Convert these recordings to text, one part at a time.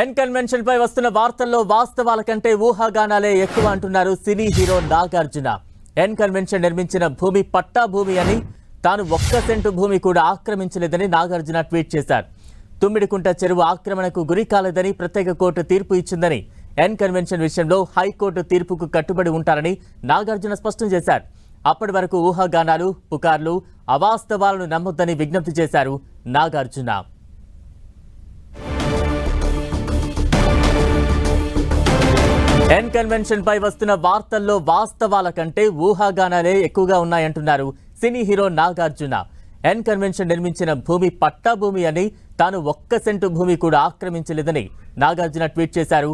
N convention పై వస్తున్న వార్తల్లో వాస్తవాల కంటే ఊహాగానాలే ఎక్కువ అంటున్నారు సినీ హీరో నాగార్జున. ఎన్ కన్వెన్షన్ నిర్మించిన భూమి పట్టా భూమి అని, తాను 1 సెంటు భూమి కూడా ఆక్రమించలేదని నాగార్జున ట్వీట్ చేశారు. తుమ్మిడికుంట చెరువు ఆక్రమణకు గురి కాలేదని ప్రత్యేక కోర్టు తీర్పు ఇచ్చిందని, ఎన్ కన్వెన్షన్ విషయంలో హైకోర్టు తీర్పుకు కట్టుబడి ఉంటారని నాగార్జున స్పష్టం చేశారు. అప్పటి వరకు ఊహాగానాలు, పుకార్లు, అవాస్తవాలను నమ్మొద్దని విజ్ఞప్తి చేశారు నాగార్జున. ఎన్ కన్వెన్షన్ పై వస్తున్న వార్తల్లో వాస్తవాల కంటే ఊహాగానాలే ఎక్కువగా ఉన్నాయంటున్నారు cine hero Nagarjuna. N convention నిర్మించిన భూమి పట్టా భూమి అని, తాను 1 సెంటు భూమి కూడా ఆక్రమించలేదని నాగార్జున ట్వీట్ చేశారు.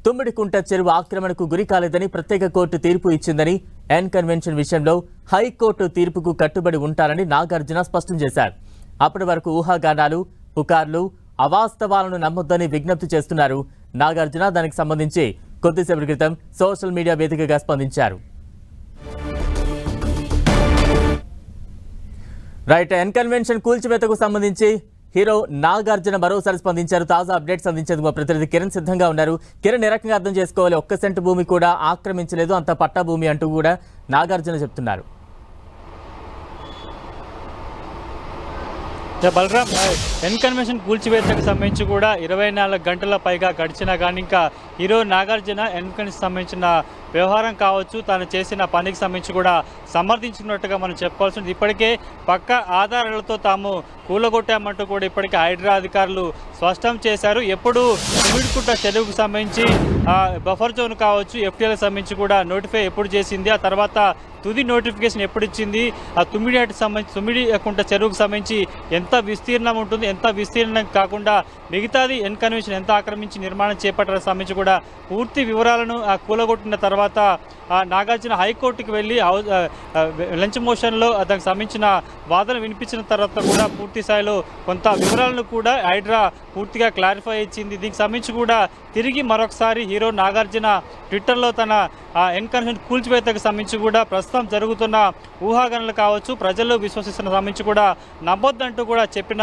తుమ్మిడికుంట చెరువు ఆక్రమణకు గురి కాలేదని ప్రత్యేక కోర్టు తీర్పు ఇచ్చిందని, ఎన్ కన్వెన్షన్ విషయంలో హైకోర్టు తీర్పుకు కట్టుబడి ఉంటారని నాగార్జున స్పష్టం చేశారు. అప్పటి వరకు ఊహాగానాలు, పుకార్లు, అవాస్తవాలను నమ్మొద్దని విజ్ఞప్తి చేస్తున్నారు నాగార్జున. దానికి సంబంధించి కొద్దిసేపటి క్రితం సోషల్ మీడియా వేదికగా స్పందించారు. రైట్, ఎన్ కన్వెన్షన్ కూల్చివేతకు సంబంధించి హీరో నాగార్జున మరోసారి స్పందించారు. తాజా అప్డేట్స్ అందించేందుకు మా ప్రతినిధి కిరణ్ సిద్ధంగా ఉన్నారు. కిరణ్, ఏ రకంగా అర్థం చేసుకోవాలి? 1 సెంటు భూమి కూడా ఆక్రమించలేదు, అంత పట్టా భూమి అంటూ కూడా నాగార్జున చెప్తున్నారు. బలరాం, ఎన్ కన్వెన్షన్ కూల్చివేతకు సంబంధించి కూడా 24 గంటల పైగా గడిచినా కానీ ఇంకా హీరో నాగార్జున ఎన్ కన్వెన్షన్ సంబంధించిన వ్యవహారం కావచ్చు, తాను చేసిన పనికి సంబంధించి కూడా సమర్థించుకున్నట్టుగా మనం చెప్పుకోవాల్సి ఉంది. ఇప్పటికే పక్క ఆధారాలతో తాము కూలగొట్టామంటూ కూడా ఇప్పటికే హైడ్రా అధికారులు స్పష్టం చేశారు. ఎప్పుడు తుమ్మిడికుంట చెరువుకు సంబంధించి బఫర్ జోన్ కావచ్చు, ఎఫ్టీఎల్కి సంబంధించి కూడా నోటిఫై ఎప్పుడు చేసింది, ఆ తర్వాత తుది నోటిఫికేషన్ ఎప్పుడు ఇచ్చింది, ఆ తుమ్మిడికుంట చెరువుకు సంబంధించి ఎంత విస్తీర్ణం ఉంటుంది, ఎంత విస్తీర్ణం కాకుండా మిగతాది ఎన్ కన్వెన్షన్ ఎంత ఆక్రమించి నిర్మాణం చేపట్టాలని సంబంధించి కూడా పూర్తి వివరాలను కూలగొట్టిన తర్వాత నాగార్జున హైకోర్టుకు వెళ్ళి లంచ్ మోషన్లో దానికి సంబంధించిన వాదన వినిపించిన తర్వాత కూడా పూర్తి స్థాయిలో కొంత వివరాలను కూడా హైడ్రా పూర్తిగా క్లారిఫై ఇచ్చింది. దీనికి సంబంధించి కూడా తిరిగి మరొకసారి హీరో నాగార్జున ట్విట్టర్లో తన ఎన్ కన్వెన్షన్ కూల్చివేతకు సంబంధించి కూడా ప్రస్తుతం జరుగుతున్న ఊహాగానాలు కావచ్చు, ప్రజల్లో విశ్వసిస్తున్న సంబంధించి కూడా నమ్మొద్దంటూ కూడా చెప్పిన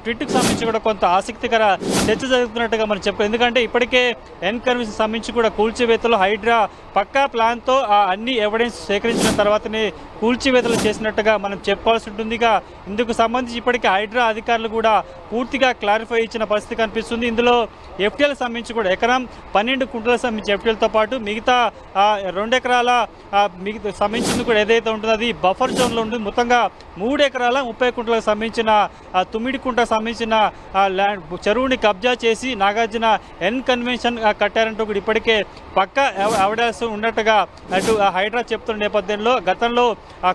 ట్వీట్కి సంబంధించి కూడా కొంత ఆసక్తికర చర్చ జరుగుతున్నట్టుగా మనం చెప్పాం. ఎందుకంటే ఇప్పటికే ఎన్ కన్వెన్షన్ సంబంధించి కూడా కూల్చివేతలో హైడ్రా పక్కా ప్లాన్తో అన్ని ఎవిడెన్స్ సేకరించిన తర్వాతనే కూల్చివేతలు చేసినట్టుగా మనం చెప్పాల్సి ఉంటుంది. ఇందుకు సంబంధించి ఇప్పటికే హైడ్రా అధికారులు కూడా పూర్తిగా క్లారిఫై ఇచ్చిన పరిస్థితి కనిపిస్తుంది. ఇందులో ఎఫ్టీఎల్ సంబంధించి కూడా ఎకరం 12 కుంటలకు సంబంధించి ఎఫ్టీఎల్తో పాటు మిగతా 2 ఎకరాల మిగతా సంబంధించింది కూడా ఏదైతే ఉంటుందో అది బఫర్ జోన్లో ఉంటుంది. మొత్తంగా 3 ఎకరాల 30 కుంటలకు సంబంధించిన తుమ్మిడికుంట సంబంధించిన చెరువుని కబ్జా చేసి నాగార్జున ఎన్ కన్వెన్షన్ కట్టారంటూ కూడా ఇప్పటికే పక్క ఎవిడెన్స్ ఉన్నట్టుగా అటు హైడ్రా చెప్తున్న నేపథ్యంలో గతంలో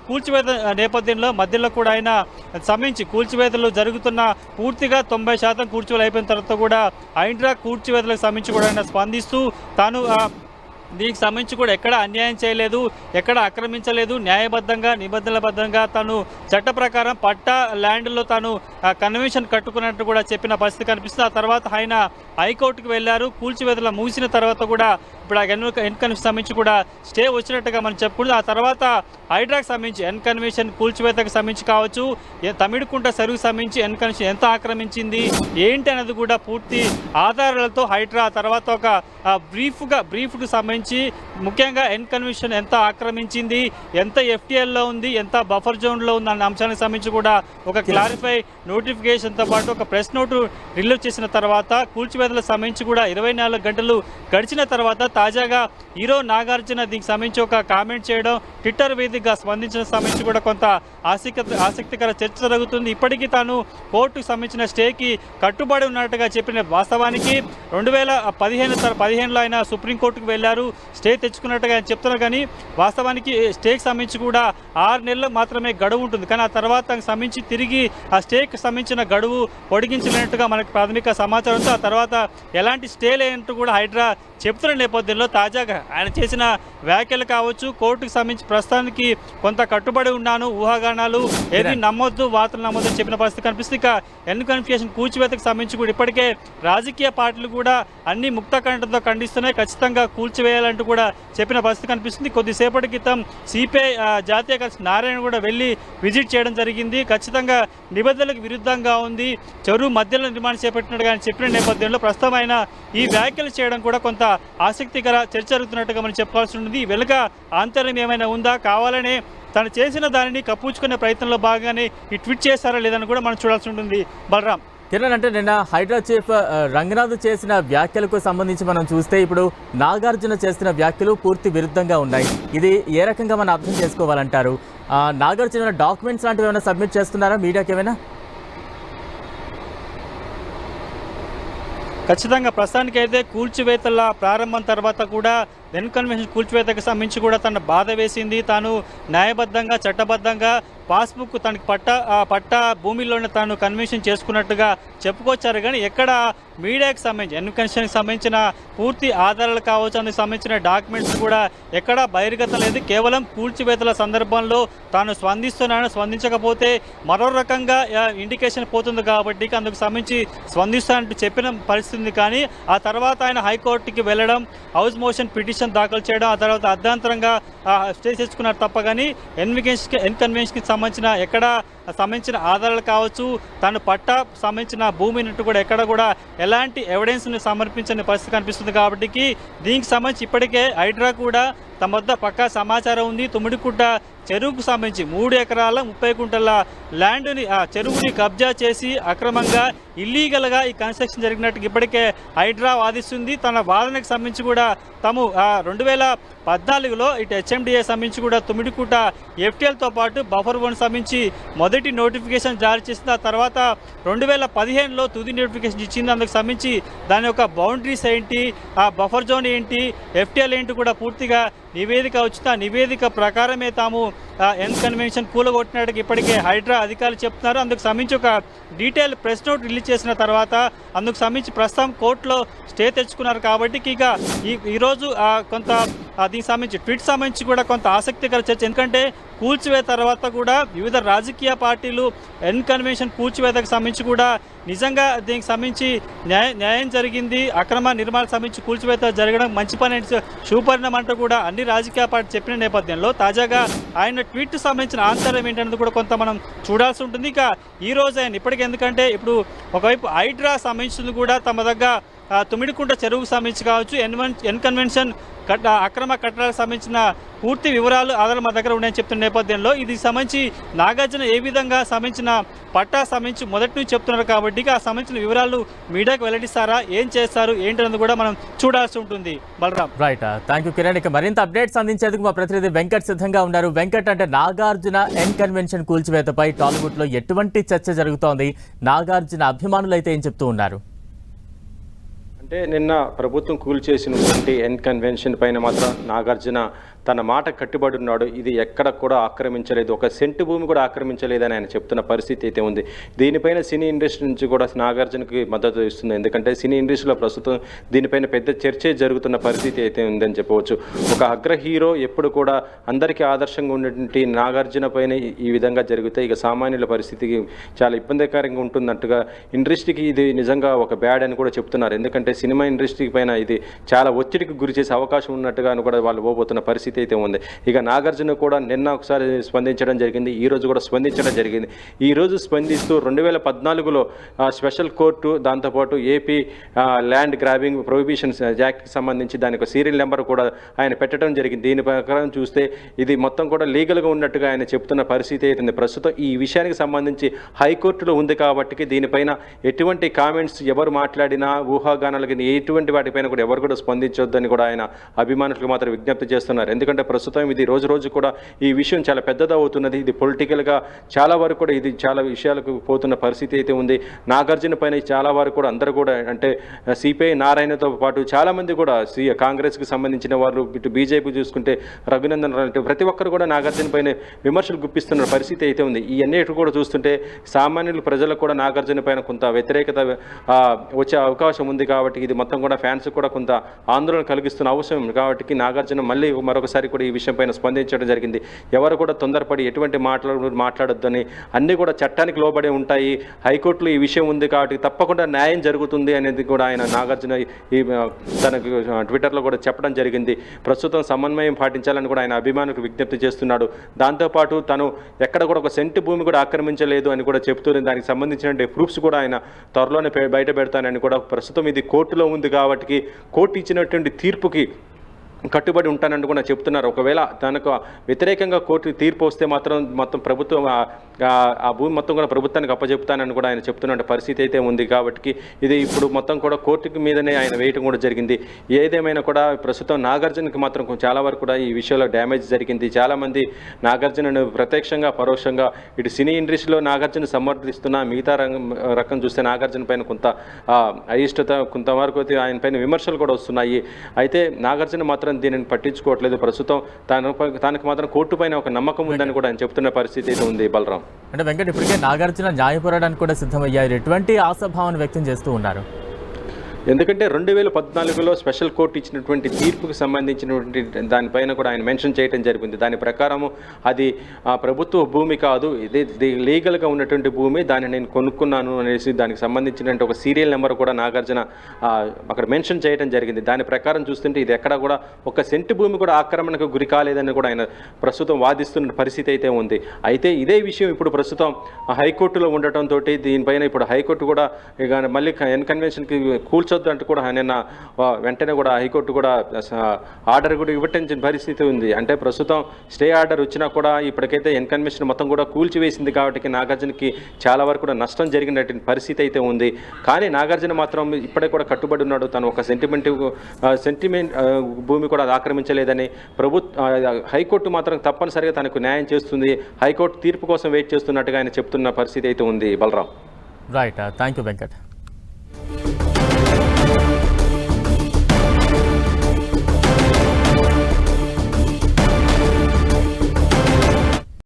కూల్చివేత నేపథ్యంలో మధ్యలో కూడా ఆయన సంబంధించి కూల్చివేతలు జరుగుతున్న పూర్తిగా 90% కూల్చివేతలు అయిపోయిన తర్వాత కూడా హైడ్రా కూల్చివేతలకు సంబంధించి కూడా ఆయన స్పందిస్తూ తాను దీనికి సంబంధించి కూడా ఎక్కడ అన్యాయం చేయలేదు, ఎక్కడ ఆక్రమించలేదు, న్యాయబద్ధంగా నిబంధనలబద్ధంగా తాను చట్ట ప్రకారం పట్టా ల్యాండ్లో తాను కన్వెన్షన్ కట్టుకున్నట్టు కూడా చెప్పిన పరిస్థితి కనిపిస్తుంది. ఆ తర్వాత ఆయన హైకోర్టుకు వెళ్ళారు. కూల్చివేతలు ముగిసిన తర్వాత కూడా ఇప్పుడు ఎన్ కన్వెన్షన్ సంబంధించి కూడా స్టే వచ్చినట్టుగా మనం చెప్పుకుంటుంది. ఆ తర్వాత హైడ్రాకి సంబంధించి ఎన్ కన్వెన్షన్ కూల్చివేతకు సంబంధించి కావచ్చు, తమిడికుంట చెరువుకు సంబంధించి ఎన్ కన్వెన్షన్ ఎంత ఆక్రమించింది ఏంటి అనేది కూడా పూర్తి ఆధారాలతో హైడ్రా తర్వాత ఒక బ్రీఫ్కు సంబంధించి ముఖ్యంగా ఎన్ కన్వెన్షన్ ఎంత ఆక్రమించింది, ఎంత ఎఫ్టీఎల్లో ఉంది, ఎంత బఫర్ జోన్లో ఉంది అన్న అంశానికి సంబంధించి కూడా ఒక క్లారిఫై నోటిఫికేషన్తో పాటు ఒక ప్రెస్ నోటు రిలీజ్ చేసిన తర్వాత కూల్చివేతలకు సంబంధించి కూడా 24 గంటలు గడిచిన తర్వాత తాజాగా హీరో నాగార్జున దీనికి సంబంధించి ఒక కామెంట్ చేయడం, ట్విట్టర్ వేదికగా స్పందించిన సంబంధించి కూడా కొంత ఆసక్తికర చర్చ జరుగుతుంది. ఇప్పటికీ తాను కోర్టుకు సంబంధించిన స్టేకి కట్టుబడి ఉన్నట్టుగా చెప్పిన వాస్తవానికి 2015లో ఆయన సుప్రీంకోర్టుకు వెళ్ళారు, స్టే తెచ్చుకున్నట్టుగా ఆయన చెప్తున్నారు. కానీ వాస్తవానికి స్టేకి సంబంధించి కూడా 6 నెలలు మాత్రమే గడువు ఉంటుంది. కానీ ఆ తర్వాత సంబంధించి తిరిగి ఆ స్టేకి సంబంధించిన గడువు పొడిగించలేనట్టుగా మనకు ప్రాథమిక సమాచారంతో ఆ తర్వాత ఎలాంటి స్టే లేనట్టు కూడా హైడ్రా చెప్తున్న నేపథ్యం నేపథ్యంలో తాజాగా ఆయన చేసిన వ్యాఖ్యలు కావచ్చు, కోర్టుకు సంబంధించి ప్రస్తుతానికి కొంత కట్టుబడి ఉన్నాను, ఊహాగానాలు ఏది నమ్మొద్దు, వార్తలు నమ్మొద్దు చెప్పిన పరిస్థితి కనిపిస్తుంది. ఇక ఎన్నికల కూల్చివేతకు సంబంధించి కూడా ఇప్పటికే రాజకీయ పార్టీలు కూడా అన్ని ముక్త కంఠంతో ఖండిస్తున్నాయి, ఖచ్చితంగా కూల్చివేయాలంటూ కూడా చెప్పిన పరిస్థితి కనిపిస్తుంది. కొద్దిసేపటి క్రితం సిపిఐ జాతీయ కార్యదర్శి నారాయణ కూడా వెళ్ళి విజిట్ చేయడం జరిగింది. ఖచ్చితంగా నిబంధనలకు విరుద్ధంగా ఉంది, చెరువు మధ్యలో నిర్మాణం చేపట్టినట్టుగా ఆయన చెప్పిన నేపథ్యంలో ప్రస్తుతం ఆయన ఈ వ్యాఖ్యలు చేయడం కూడా కొంత ఆసక్తికర చర్చ జరుగుతున్నట్టుగా మనం చెప్పుకోవాల్సి ఉంటుంది. వెనుక ఆంతర్యం ఏమైనా ఉందా, కావాలనే తను చేసిన దానిని కప్పుచుకునే ప్రయత్నంలో భాగంగానే ఈ ట్వీట్ చేశారా లేదని కూడా మనం చూడాల్సి ఉంటుంది. బలరాం, కిరణ్, అంటే నిన్న హైడ్రా చీఫ్ రంగనాథ్ చేసిన వ్యాఖ్యలకు సంబంధించి మనం చూస్తే ఇప్పుడు నాగార్జున చేసిన వ్యాఖ్యలు పూర్తి విరుద్ధంగా ఉన్నాయి. ఇది ఏ రకంగా మనం అర్థం చేసుకోవాలంటారు? నాగార్జున డాక్యుమెంట్స్ లాంటివి ఏమైనా సబ్మిట్ చేస్తున్నారా మీడియాకి ఏమైనా? ఖచ్చితంగా ప్రస్తుతానికైతే కూల్చివేతల ప్రారంభం తర్వాత కూడా ఎన్కన్వెన్షన్ కూల్చివేతకు సంబంధించి కూడా తన బాధ వేసింది. తాను న్యాయబద్ధంగా చట్టబద్ధంగా పాస్బుక్ తనకి పట్ట భూమిలోనే తాను కన్వెన్షన్ చేసుకున్నట్టుగా చెప్పుకొచ్చారు. కానీ ఎక్కడ మీడియాకి సంబంధించి ఎన్కన్వెన్షన్కి సంబంధించిన పూర్తి ఆధారాలు కావచ్చు, అందుకు సంబంధించిన డాక్యుమెంట్స్ కూడా ఎక్కడా బహిర్గతం లేదు. కేవలం కూల్చివేతల సందర్భంలో తాను స్పందించకపోతే మరో రకంగా ఇండికేషన్ పోతుంది కాబట్టి అందుకు సంబంధించి స్పందిస్తానంటూ చెప్పిన పరిస్థితి. కానీ ఆ తర్వాత ఆయన హైకోర్టుకి వెళ్ళడం, హౌస్ మోషన్ పిటిషన్ దాఖలు చేయడం, ఆ తర్వాత అర్ధాంతరంగా స్టే చేసుకున్నారు తప్ప కానీ ఎన్కన్వెన్షన్కి సంబంధించిన ఎక్కడ సంబంధించిన ఆధారాలు కావచ్చు, తను సంబంధించిన భూమినట్టు కూడా ఎక్కడ కూడా ఎలాంటి ఎవిడెన్స్ని సమర్పించని పరిస్థితి కనిపిస్తుంది. కాబట్టి దీనికి సంబంధించి ఇప్పటికే హైడ్రా కూడా తమ వద్ద పక్కా సమాచారం ఉంది. తుమ్మిడికుంట చెరువుకు సంబంధించి 3 ఎకరాల 30 గుంటల ల్యాండ్ని చెరువుని కబ్జా చేసి అక్రమంగా ఇల్లీగల్గా ఈ కన్స్ట్రక్షన్ జరిగినట్టు ఇప్పటికే హైడ్రా వాదిస్తుంది. తన వాదనకు సంబంధించి కూడా తాము 2014లో ఇటు హెచ్ఎండిఏ సంబంధించి కూడా తుమ్మిడికుంట ఎఫ్టీఎల్తో పాటు బఫర్ 1 సంబంధించి మొదటి నోటిఫికేషన్ జారీ చేసింది. ఆ తర్వాత 2015లో తుది నోటిఫికేషన్ ఇచ్చింది. అందుకు సంబంధించి దాని యొక్క బౌండరీస్ ఏంటి, ఆ బఫర్ జోన్ ఏంటి, ఎఫ్టీఎల్ ఏంటి కూడా పూర్తిగా నివేదిక వచ్చింది. ఆ నివేదిక ప్రకారమే తాము ఎన్కన్వెన్షన్ కూలగొట్టినట్టుగా ఇప్పటికే హైడ్రా అధికారులు చెప్తున్నారు. అందుకు సంబంధించి ఒక డీటెయిల్ ప్రెస్ నోట్ రిలీజ్ చేసిన తర్వాత అందుకు సంబంధించి ప్రస్తుతం కోర్టులో స్టే తెచ్చుకున్నారు. కాబట్టి ఇక ఈరోజు కొంత దీనికి సంబంధించి ట్వీట్ సంబంధించి కూడా కొంత ఆసక్తికర చర్చ. ఎందుకంటే కూల్చివేత తర్వాత కూడా వివిధ రాజకీయ పార్టీలు ఎన్కన్వెన్షన్ కూల్చివేతకు సంబంధించి కూడా నిజంగా దీనికి సంబంధించి న్యాయం జరిగింది, అక్రమ నిర్మాణాలకు సంబంధించి కూల్చివేత జరగడం మంచి పని శుభపరిణామం అంటూ కూడా అన్ని రాజకీయ పార్టీ చెప్పిన నేపథ్యంలో తాజాగా ఆయన ట్వీట్ సంబంధించిన ఆంతర్యం ఏంటనేది కూడా కొంత మనం చూడాల్సి ఉంటుంది. ఇక ఈ రోజు ఆయన ఇప్పటికీ ఎందుకంటే ఇప్పుడు ఒకవైపు హైడ్రా సంబంధించింది కూడా తమ దగ్గర తుమ్మిడికుంట చెరువుకు సంబంధించి కావచ్చు, ఎన్కన్వెన్షన్ అక్రమ కట్టడాలకు సంబంధించిన పూర్తి వివరాలు ఆధారాలు మా దగ్గర ఉన్నాయని చెప్తున్న నేపథ్యంలో ఇది సంబంధించి నాగార్జున ఏ విధంగా సంబంధించిన పట్టా సంబంధించి మొదటి నుంచి చెప్తున్నారు కాబట్టి ఆ సంబంధించిన వివరాలు మీడియాకు వెల్లడిస్తారా, ఏం చేస్తారు ఏంటనేది కూడా మనం చూడాల్సి ఉంటుంది. Balaram, right, thank you Kiran. ఇక మరింత అప్డేట్స్ అందించేందుకు మా ప్రతినిధి వెంకట్ సిద్ధంగా ఉన్నారు. వెంకట్, అంటే నాగార్జున ఎన్కన్వెన్షన్ కూల్చివేతపై టాలీవుడ్ లో ఎటువంటి చర్చ జరుగుతోంది? నాగార్జున అభిమానులు అయితే ఏం చెప్తూ ఉన్నారు? అంటే నిన్న ప్రభుత్వం కూల్చేసినటువంటి ఎన్కన్వెన్షన్ పైన మాత్రం నాగార్జున తన మాట కట్టుబడి ఉన్నాడు. ఇది ఎక్కడ కూడా ఆక్రమించలేదు, ఒక సెంటు భూమి కూడా ఆక్రమించలేదని ఆయన చెప్తున్న పరిస్థితి అయితే ఉంది. దీనిపైన సినీ ఇండస్ట్రీ నుంచి కూడా నాగార్జునకి మద్దతు ఇస్తుంది. ఎందుకంటే సినీ ఇండస్ట్రీలో ప్రస్తుతం దీనిపైన పెద్ద చర్చే జరుగుతున్న పరిస్థితి అయితే ఉందని చెప్పవచ్చు. ఒక అగ్ర హీరో ఎప్పుడు కూడా అందరికీ ఆదర్శంగా ఉన్నటువంటి నాగార్జున పైన ఈ విధంగా జరిగితే ఇక సామాన్యుల పరిస్థితికి చాలా ఇబ్బందికరంగా ఉంటున్నట్టుగా ఇండస్ట్రీకి ఇది నిజంగా ఒక బ్యాడ్ అని కూడా చెప్తున్నారు. ఎందుకంటే సినిమా ఇండస్ట్రీ పైన ఇది చాలా ఒత్తిడికి గురి చేసే అవకాశం ఉన్నట్టుగా కూడా వాళ్ళు పోబోతున్న పరిస్థితి అయితే ఉంది. ఇక నాగార్జున కూడా నిన్న ఒకసారి స్పందించడం జరిగింది, ఈ రోజు కూడా స్పందించడం జరిగింది. ఈ రోజు స్పందిస్తూ 2014లో స్పెషల్ కోర్టు, దాంతోపాటు ఏపీ ల్యాండ్ గ్రాబింగ్ ప్రొహిబిషన్ యాక్ట్కి సంబంధించి దానికి సీరియల్ నెంబర్ కూడా ఆయన పెట్టడం జరిగింది. దీని ప్రకారం చూస్తే ఇది మొత్తం కూడా లీగల్గా ఉన్నట్టుగా ఆయన చెప్తున్న పరిస్థితి అవుతుంది. ప్రస్తుతం ఈ విషయానికి సంబంధించి హైకోర్టులో ఉంది కాబట్టి దీనిపైన ఎటువంటి కామెంట్స్ ఎవరు మాట్లాడినా ఊహాగానాలకి ఎటువంటి వాటిపైన కూడా ఎవరు కూడా స్పందించొద్దని కూడా ఆయన అభిమానులకు మాత్రం విజ్ఞప్తి చేస్తున్నారు. ఎందుకంటే ప్రస్తుతం ఇది రోజు రోజు కూడా ఈ విషయం చాలా పెద్దదవుతున్నది. ఇది పొలిటికల్గా చాలా వరకు కూడా ఇది చాలా విషయాలకు పోతున్న పరిస్థితి అయితే ఉంది. నాగార్జున పైన చాలా వరకు కూడా అందరూ కూడా అంటే సిపిఐ నారాయణతో పాటు చాలామంది కూడా కాంగ్రెస్కి సంబంధించిన వారు, ఇటు బీజేపీ చూసుకుంటే రఘునందన్ ప్రతి ఒక్కరు కూడా నాగార్జున పైన విమర్శలు గుప్పిస్తున్న పరిస్థితి అయితే ఉంది. ఈ అన్నిటి కూడా చూస్తుంటే సామాన్యులు ప్రజలకు కూడా నాగార్జున పైన కొంత వ్యతిరేకత వచ్చే అవకాశం ఉంది. కాబట్టి కాబట్టి ఇది మొత్తం కూడా ఫ్యాన్స్ కూడా కొంత ఆందోళన కలిగిస్తున్న అవసరం కాబట్టి నాగార్జున మళ్ళీ మరొకసారి కూడా ఈ విషయం పైన స్పందించడం జరిగింది. ఎవరు కూడా తొందరపడి ఎటువంటి మాట్లాడొద్దని, అన్నీ కూడా చట్టానికి లోబడి ఉంటాయి, హైకోర్టులో ఈ విషయం ఉంది కాబట్టి తప్పకుండా న్యాయం జరుగుతుంది అనేది కూడా ఆయన నాగార్జున ఈ తనకు ట్విట్టర్లో కూడా చెప్పడం జరిగింది. ప్రస్తుతం సమన్వయం పాటించాలని కూడా ఆయన అభిమానులకు విజ్ఞప్తి చేస్తున్నాడు. దాంతోపాటు తను ఎక్కడ కూడా ఒక సెంటు భూమి కూడా ఆక్రమించలేదు అని కూడా చెప్తూనే దానికి సంబంధించిన ప్రూఫ్స్ కూడా ఆయన త్వరలోనే బయట పెడతానని కూడా, ప్రస్తుతం ఇది కోర్టులో ఉంది కాబట్టి కోర్టు ఇచ్చినటువంటి తీర్పుకి కట్టుబడి ఉంటానని కూడా చెప్తున్నారు. ఒకవేళ తనకు వ్యతిరేకంగా కోర్టు తీర్పు వస్తే మాత్రం మొత్తం ప్రభుత్వం ఆ భూమి మొత్తం కూడా ప్రభుత్వానికి అప్పచెప్తానని కూడా ఆయన చెప్తున్న పరిస్థితి అయితే ఉంది. కాబట్టి ఇది ఇప్పుడు మొత్తం కూడా కోర్టుకి మీదనే ఆయన వేయటం కూడా జరిగింది. ఏదేమైనా కూడా ప్రస్తుతం నాగార్జునకి మాత్రం చాలా వరకు కూడా ఈ విషయంలో డ్యామేజ్ జరిగింది. చాలామంది నాగార్జునను ప్రత్యక్షంగా పరోక్షంగా ఇటు సినీ ఇండస్ట్రీలో నాగార్జున సమర్థిస్తున్న మిగతా రకం చూస్తే నాగార్జున పైన కొంత అయిష్టత, కొంతవరకు అయితే ఆయన పైన విమర్శలు కూడా వస్తున్నాయి. అయితే నాగార్జున మాత్రం దీనిని పట్టించుకోవట్లేదు. ప్రస్తుతం తనకు మాత్రం కోర్టు పైన ఒక నమ్మకం ఉందని కూడా ఆయన చెప్తున్న పరిస్థితి అయితే ఉంది. బలరాం, అంటే వెంకట్, ఇప్పటికే నాగార్జున న్యాయ పోరాటానికి కూడా సిద్ధమయ్యారు. ఎటువంటి ఆశాభావాన్ని వ్యక్తం చేస్తూ ఉన్నారు? ఎందుకంటే 2014లో స్పెషల్ కోర్టు ఇచ్చినటువంటి తీర్పుకు సంబంధించినటువంటి దానిపైన కూడా ఆయన మెన్షన్ చేయడం జరిగింది. దాని ప్రకారము అది ప్రభుత్వ భూమి కాదు, ఇది లీగల్గా ఉన్నటువంటి భూమి, దాన్ని నేను కొనుక్కున్నాను అనేసి దానికి సంబంధించినటువంటి ఒక సీరియల్ నెంబర్ కూడా నాగార్జున అక్కడ మెన్షన్ చేయడం జరిగింది. దాని ప్రకారం చూస్తుంటే ఇది ఎక్కడ కూడా ఒక సెంటు భూమి కూడా ఆక్రమణకు గురి కాలేదని కూడా ఆయన ప్రస్తుతం వాదిస్తున్న పరిస్థితి అయితే ఉంది. అయితే ఇదే విషయం ఇప్పుడు ప్రస్తుతం హైకోర్టులో ఉండటంతో దీనిపైన ఇప్పుడు హైకోర్టు కూడా మళ్ళీ కన్వెన్షన్కి కూల్చొద్దు అంటూ కూడా నిన్న వెంటనే కూడా హైకోర్టు కూడా ఆర్డర్ కూడా ఇవ్వటం పరిస్థితి ఉంది. అంటే ప్రస్తుతం స్టే ఆర్డర్ వచ్చినా కూడా ఇప్పటికైతే కన్వెన్షన్ మొత్తం కూడా కూల్చివేసింది కాబట్టి నాగార్జునకి చాలా వరకు కూడా నష్టం జరిగినటువంటి పరిస్థితి అయితే ఉంది. కానీ నాగార్జున మాత్రం ఇప్పటికే కూడా కట్టుబడి ఉన్నాడు. తను ఒక సెంటిమెంట్ భూమి కూడా ఆక్రమించలేదని హైకోర్టు మాత్రం తప్పనిసరిగా తనకు న్యాయం చేస్తుంది, హైకోర్టు తీర్పు కోసం వెయిట్ చేస్తున్నట్టుగా ఆయన చెప్తున్న పరిస్థితి అయితే ఉంది. Balaram, right, thank you Venkat.